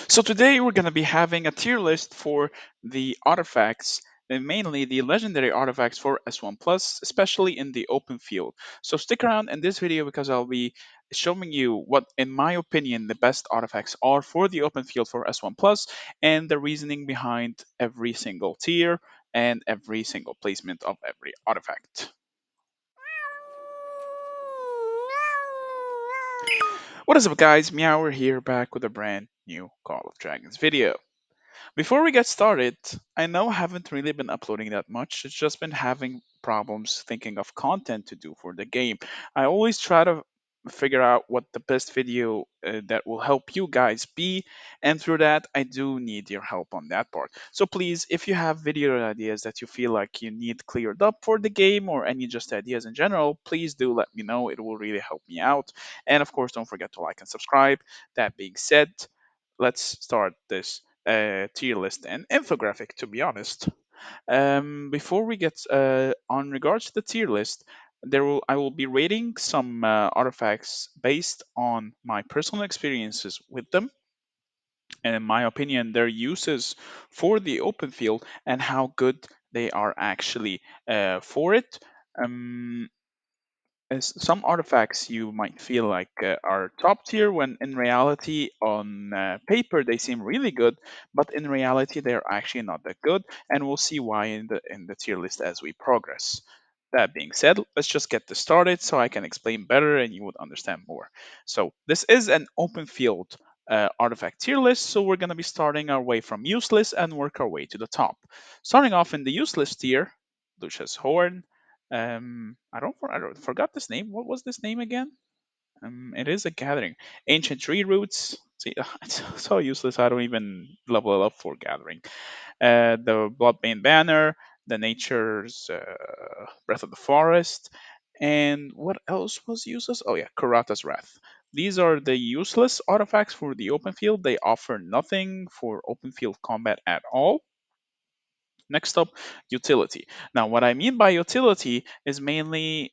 So today we're going to be having a tier list for the artifacts, and mainly the legendary artifacts for S1 Plus, especially in the open field. So stick around in this video because I'll be showing you what, in my opinion, the best artifacts are for the open field for S1 Plus and the reasoning behind every single tier and every single placement of every artifact. What is up, guys? MEOWER here, back with a brand new Call of Dragons video. Before we get started, I know I haven't really been uploading that much. It's just been having problems thinking of content to do for the game. I always try to figure out what the best video that will help you guys be, and through that, I do need your help on that part. So please, if you have video ideas that you feel like you need cleared up for the game or any just ideas in general, please do let me know. It will really help me out. And of course, don't forget to like and subscribe. That being said, let's start this tier list and infographic, to be honest. Before we get on regards to the tier list, I will be rating some artifacts based on my personal experiences with them, and in my opinion, their uses for the open field and how good they are actually for it. Um, as some artifacts you might feel like are top tier when in reality on paper they seem really good, but in reality they're actually not that good, and we'll see why in the tier list as we progress. That being said, let's just get this started so I can explain better and you would understand more. So this is an open field artifact tier list, so we're going to be starting our way from useless and work our way to the top. Starting off in the useless tier, Lucius Horn. I don't forgot this name. What was this name again? It is a gathering. Ancient tree roots. See, it's so useless. I don't even level it up for gathering. The Bloodbane banner, the nature's breath of the forest, and what else was useless? Oh yeah, Karata's wrath. These are the useless artifacts for the open field. They offer nothing for open field combat at all. Next up, utility. Now, what I mean by utility is mainly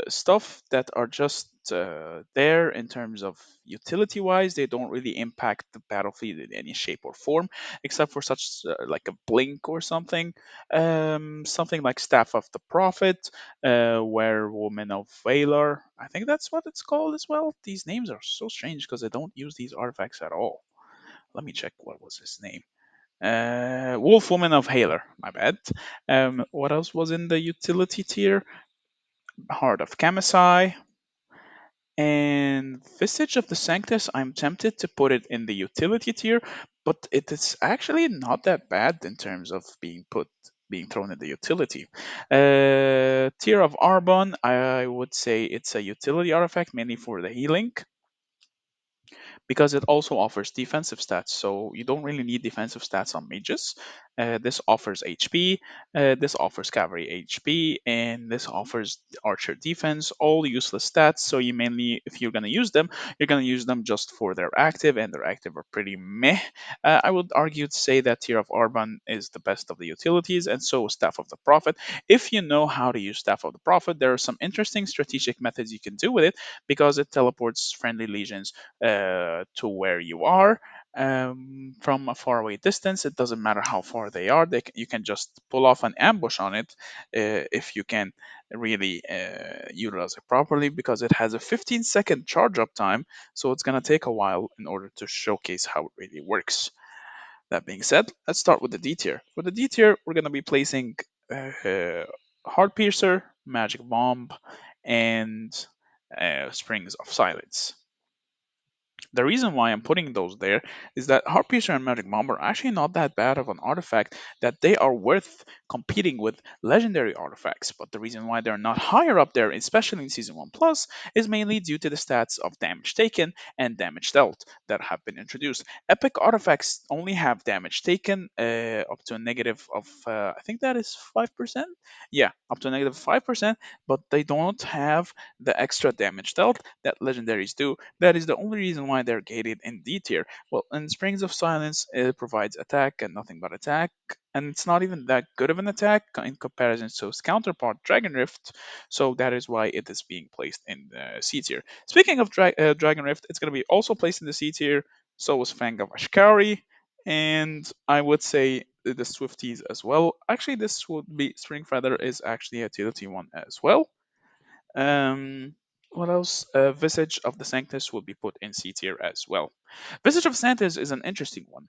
stuff that are just there in terms of utility wise. They don't really impact the battlefield in any shape or form, except for such like a blink or something. Something like Staff of the Prophet, Woman of Valor. I think that's what it's called as well. These names are so strange because I don't use these artifacts at all. Let me check what was his name. Wolf Woman of Haler, my bad. What else was in the utility tier? Heart of Camisai and Visage of the Sanctus. I'm tempted to put it in the utility tier, but it is actually not that bad in terms of being thrown in the utility. Tier of Arbon, I would say it's a utility artifact mainly for the healing, because it also offers defensive stats. So you don't really need defensive stats on mages. This offers HP, this offers cavalry HP, and this offers archer defense, all useless stats. So you mainly, if you're going to use them, you're going to use them just for their active, and their active are pretty meh. I would argue to say that Tier of Arban is the best of the utilities, and so is Staff of the Prophet. If you know how to use Staff of the Prophet, there are some interesting strategic methods you can do with it, because it teleports friendly legions to where you are from a faraway distance. It doesn't matter how far they are. You can just pull off an ambush on it if you can really utilize it properly, because it has a 15-second charge up time. So it's going to take a while in order to showcase how it really works. That being said, let's start with the D tier. For the D tier, we're going to be placing Heart Piercer, Magic Bomb, and Springs of Silence. The reason why I'm putting those there is that Harpiecer and Magic Bomb are actually not that bad of an artifact that they are worth competing with legendary artifacts. But the reason why they're not higher up there, especially in Season 1 Plus, is mainly due to the stats of damage taken and damage dealt that have been introduced. Epic artifacts only have damage taken up to a negative of, I think that is 5%? Yeah, up to a negative 5%, but they don't have the extra damage dealt that legendaries do. That is the only reason why they're gated in D tier. Well, in Springs of Silence, it provides attack and nothing but attack, and it's not even that good of an attack in comparison to its counterpart Dragon Rift, so that is why it is being placed in the C tier. Speaking of Dragon Rift, it's going to be also placed in the C tier. So is Fang of Ashkari, and I would say the Swifties as well. Actually, this would be Spring Feather is actually a utility one as well. Um, what else? Visage of the Sanctus will be put in C tier as well. Visage of Sanctus is an interesting one,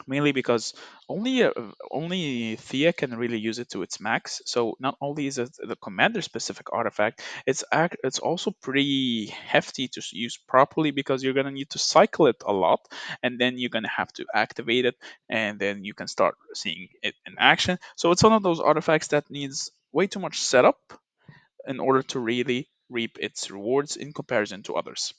mainly because only Thea can really use it to its max. So not only is it the commander specific artifact, it's also pretty hefty to use properly because you're gonna need to cycle it a lot, and then you're gonna have to activate it, and then you can start seeing it in action. So it's one of those artifacts that needs way too much setup in order to really reap its rewards in comparison to others.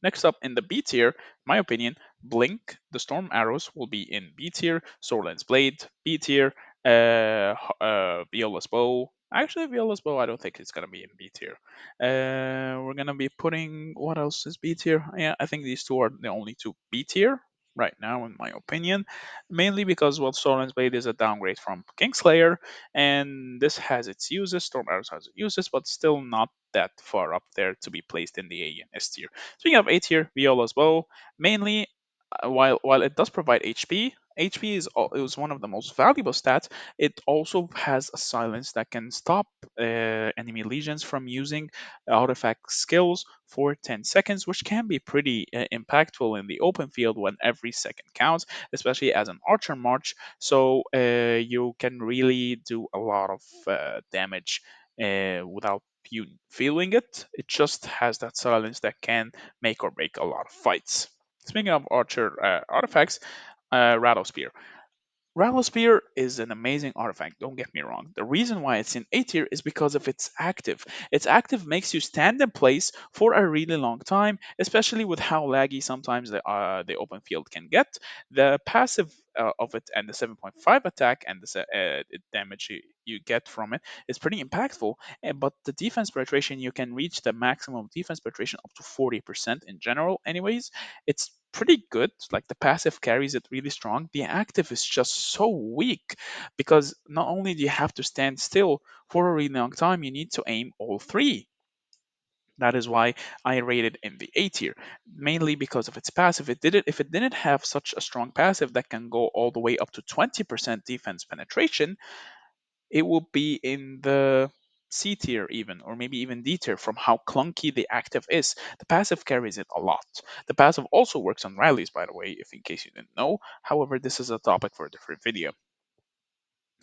Next up in the B tier, my opinion, Blink, the Storm Arrows will be in B tier, Swordland's Blade, B tier, Viola's Bow. Actually, Viola's Bow, I don't think it's going to be in B tier. We're going to be putting, what else is B tier? Yeah, I think these two are the only two B tier right now, in my opinion. Mainly because, well, Swordland's Blade is a downgrade from Kingslayer, and this has its uses, Storm Arrows has its uses, but still not that far up there to be placed in the A and S tier. Speaking of A tier, Viola's Bow, mainly while it does provide HP, HP is one of the most valuable stats. It also has a silence that can stop enemy legions from using artifact skills for 10 seconds, which can be pretty impactful in the open field when every second counts, especially as an archer march. So you can really do a lot of damage without you feeling it. It just has that silence that can make or break a lot of fights. Speaking of archer artifacts, Rattle Spear. Rattlespear is an amazing artifact, don't get me wrong. The reason why it's in A tier is because of its active. Its active makes you stand in place for a really long time, especially with how laggy sometimes the open field can get. The passive of it and the 7.5 attack and the damage you get from it is pretty impactful. But the defense penetration, you can reach the maximum defense penetration up to 40% in general, anyways. It's pretty good. Like the passive carries it really strong. The active is just so weak because not only do you have to stand still for a really long time, you need to aim all three. That is why I rated in the A tier, mainly because of its passive. If it didn't have such a strong passive that can go all the way up to 20% defense penetration, it will be in the C tier even, or maybe even D tier from how clunky the active is. The passive carries it a lot. The passive also works on rallies, by the way, if in case you didn't know. However, this is a topic for a different video.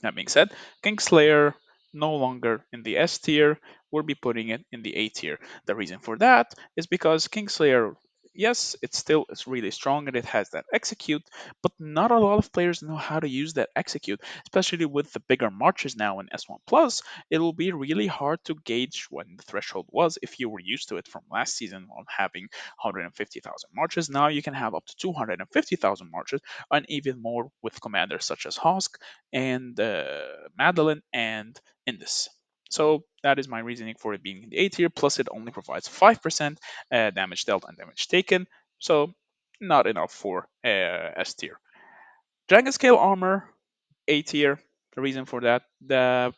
That being said, Kingslayer no longer in the S tier, we'll be putting it in the A tier. The reason for that is because Kingslayer, yes, it's really strong and it has that execute, but not a lot of players know how to use that execute, especially with the bigger marches now in S1 Plus. It will be really hard to gauge when the threshold was if you were used to it from last season on having 150,000 marches. Now you can have up to 250,000 marches and even more with commanders such as Hosk and Madeline and Indus. So that is my reasoning for it being in the A tier. Plus, it only provides 5% damage dealt and damage taken, so not enough for S tier. Dragon Scale Armor, A tier. The reason for that, the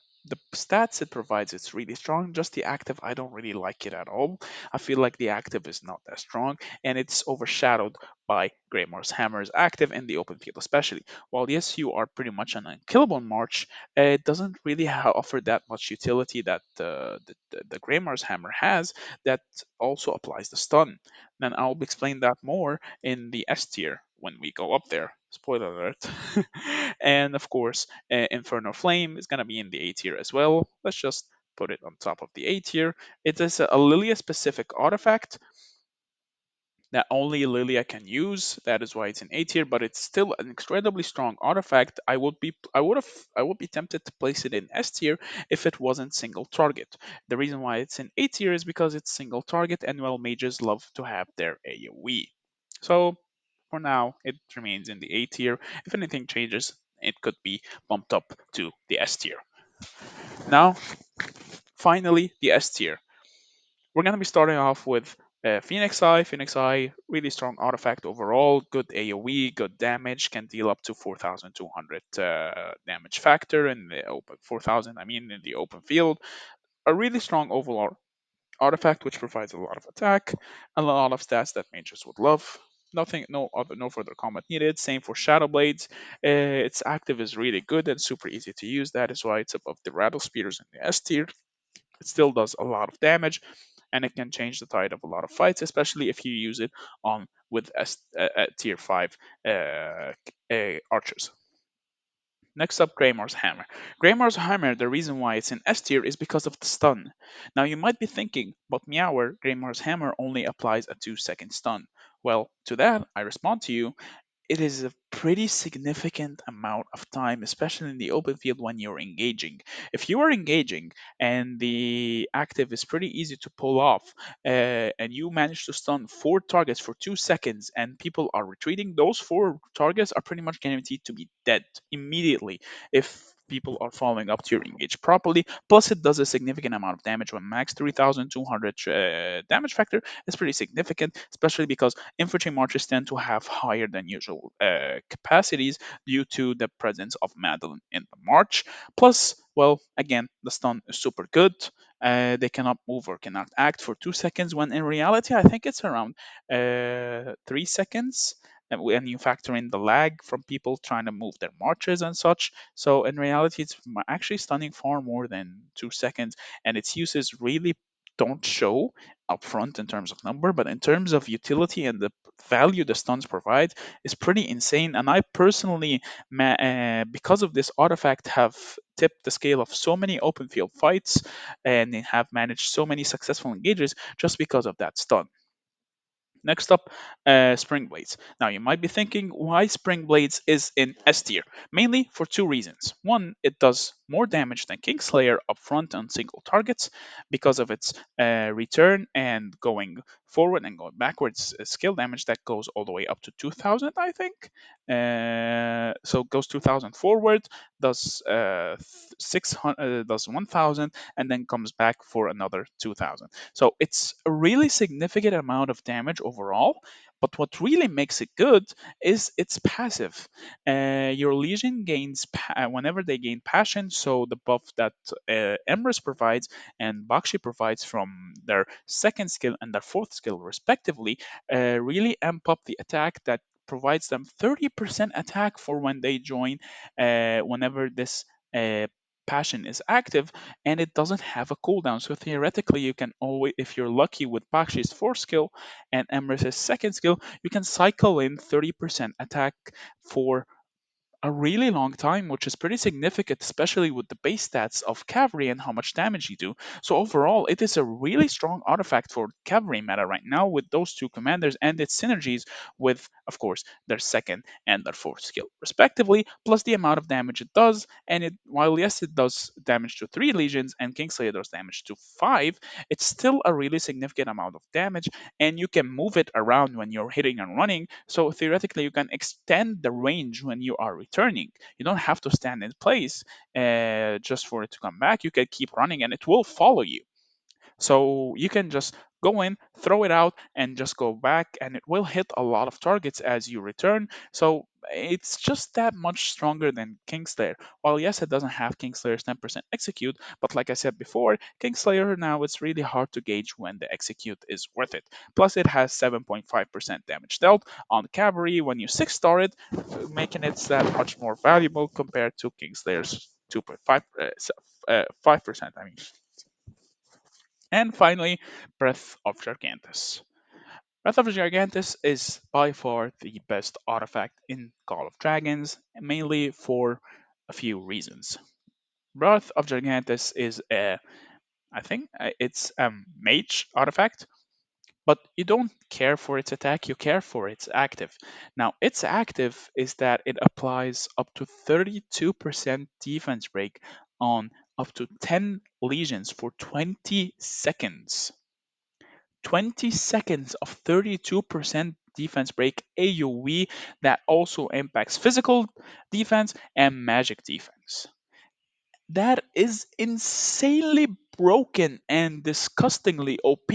stats it provides, it's really strong. Just the active, I don't really like it at all. I feel like the active is not that strong, and it's overshadowed by Greymoor's Hammer's active in the open field, especially. While yes, you are pretty much an unkillable march, it doesn't really offer that much utility that the Greymoor's Hammer has. That also applies the stun. Then I'll explain that more in the S tier when we go up there. Spoiler alert. And of course, Inferno Flame is going to be in the A tier as well. Let's just put it on top of the A tier. It is a Lilia specific artifact that only Lilia can use. That is why it's in A tier, but it's still an incredibly strong artifact. I would be tempted to place it in S tier if it wasn't single target. The reason why it's in A tier is because it's single target, and well, mages love to have their AoE. So for now, it remains in the A tier. If anything changes, it could be bumped up to the S tier. Now, finally, the S tier. We're going to be starting off with Phoenix Eye. Phoenix Eye, really strong artifact overall, good AoE, good damage, can deal up to 4,200 damage factor in the open 4,000. I mean, in the open field. A really strong overall artifact which provides a lot of attack and a lot of stats that mages would love. Nothing, no further comment needed. Same for Shadow Blades. Its active is really good and super easy to use. That is why it's above the Rattle Spears in the S tier. It still does a lot of damage, and it can change the tide of a lot of fights, especially if you use it on with tier 5 archers. Next up, Greymore's Hammer. Greymore's Hammer, the reason why it's in S tier is because of the stun. Now you might be thinking, but MEOWER, Greymore's Hammer only applies a 2-second stun. Well, to that, I respond to you, it is a pretty significant amount of time, especially in the open field when you're engaging. If you are engaging and the active is pretty easy to pull off, and you manage to stun 4 targets for 2 seconds, and people are retreating, those 4 targets are pretty much guaranteed to be dead immediately if people are following up to your engage properly. Plus, it does a significant amount of damage when max 3200 damage factor is pretty significant, especially because infantry marches tend to have higher than usual capacities due to the presence of Madeline in the march. Plus, well, again, the stun is super good. They cannot move or cannot act for 2 seconds, when in reality, I think it's around 3 seconds. And when you factor in the lag from people trying to move their marches and such. So, in reality, it's actually stunning far more than 2 seconds, and its uses really don't show upfront in terms of number, but in terms of utility and the value the stuns provide is pretty insane. And I personally, because of this artifact, have tipped the scale of so many open field fights and have managed so many successful engages just because of that stun. Next up, Spring Blades. Now, you might be thinking why Spring Blades is in S tier. Mainly for 2 reasons. One, it does more damage than Kingslayer upfront on single targets because of its return and going forward and going backwards skill damage that goes all the way up to 2000, I think. So it goes 2000 forward, does 600, does 1000, and then comes back for another 2000. So it's a really significant amount of damage overall. But what really makes it good is its passive. Your Legion gains whenever they gain passion, so the buff that Emrys provides and Bakshi provides from their second skill and their fourth skill, respectively, really amp up the attack that provides them 30% attack for when they join, whenever this passion is active, and it doesn't have a cooldown. So theoretically, you can always, if you're lucky with Bakshi's fourth skill and Emrys' second skill, you can cycle in 30% attack for a really long time, which is pretty significant, especially with the base stats of cavalry and how much damage you do. So overall, it is a really strong artifact for cavalry meta right now with those two commanders and its synergies with, of course, their second and their fourth skill, respectively, plus the amount of damage it does. And it, while yes, it does damage to 3 legions and Kingslayer does damage to 5, it's still a really significant amount of damage, and you can move it around when you're hitting and running. So theoretically, you can extend the range when you are returning. You don't have to stand in place just for it to come back. You can keep running and it will follow you. So you can just go in, throw it out, and just go back, and it will hit a lot of targets as you return. So it's just that much stronger than Kingslayer. While yes, it doesn't have Kingslayer's 10% execute, but like I said before, Kingslayer now it's really hard to gauge when the execute is worth it. Plus, it has 7.5% damage dealt on cavalry when you 6-star it, making it that much more valuable compared to Kingslayer's 2.5 5%. I mean. And finally, Breath of Gigantus. Breath of Gigantus is by far the best artifact in Call of Dragons, mainly for a few reasons. Breath of Gigantus is I think it's a mage artifact, but you don't care for its attack, you care for its active. Now, its active is that it applies up to 32% defense break on up to 10 legions for 20 seconds. 20 seconds of 32% defense break AoE that also impacts physical defense and magic defense. That is insanely broken and disgustingly OP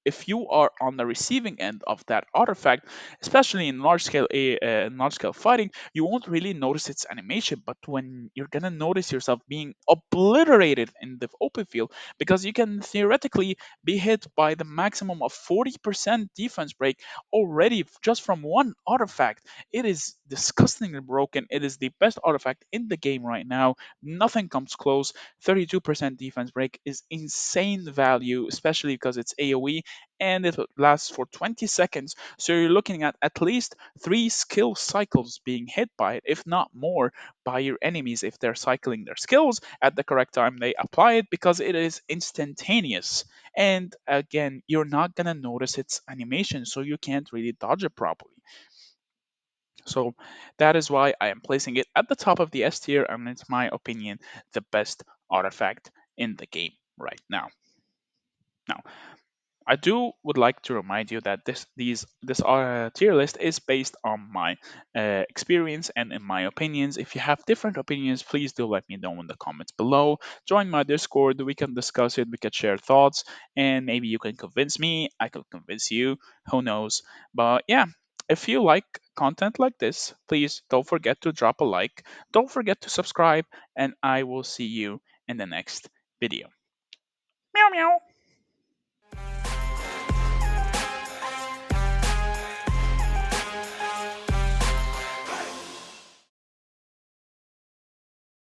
if you are on the receiving end of that artifact, especially in large scale fighting, you won't really notice its animation. But when you're gonna notice yourself being obliterated in the open field, because you can theoretically be hit by the maximum of 40% defense break already just from one artifact. It is disgustingly broken. It is the best artifact in the game right now. Nothing comes close. 32% defense break is insane value, especially because it's AoE and it lasts for 20 seconds. So you're looking at least 3 skill cycles being hit by it, if not more, by your enemies if they're cycling their skills at the correct time they apply it, because it is instantaneous. And again, you're not gonna notice its animation, so you can't really dodge it properly. So that is why I am placing it at the top of the S tier, and it's my opinion the best artifact in the game right now. Now, I do would like to remind you that this tier list is based on my experience and in my opinions. If you have different opinions, please do let me know in the comments below. Join my Discord, we can discuss it, we can share thoughts, and maybe you can convince me, I can convince you, who knows. But yeah, if you like content like this, please don't forget to drop a like, don't forget to subscribe, and I will see you in the next video. Meow meow.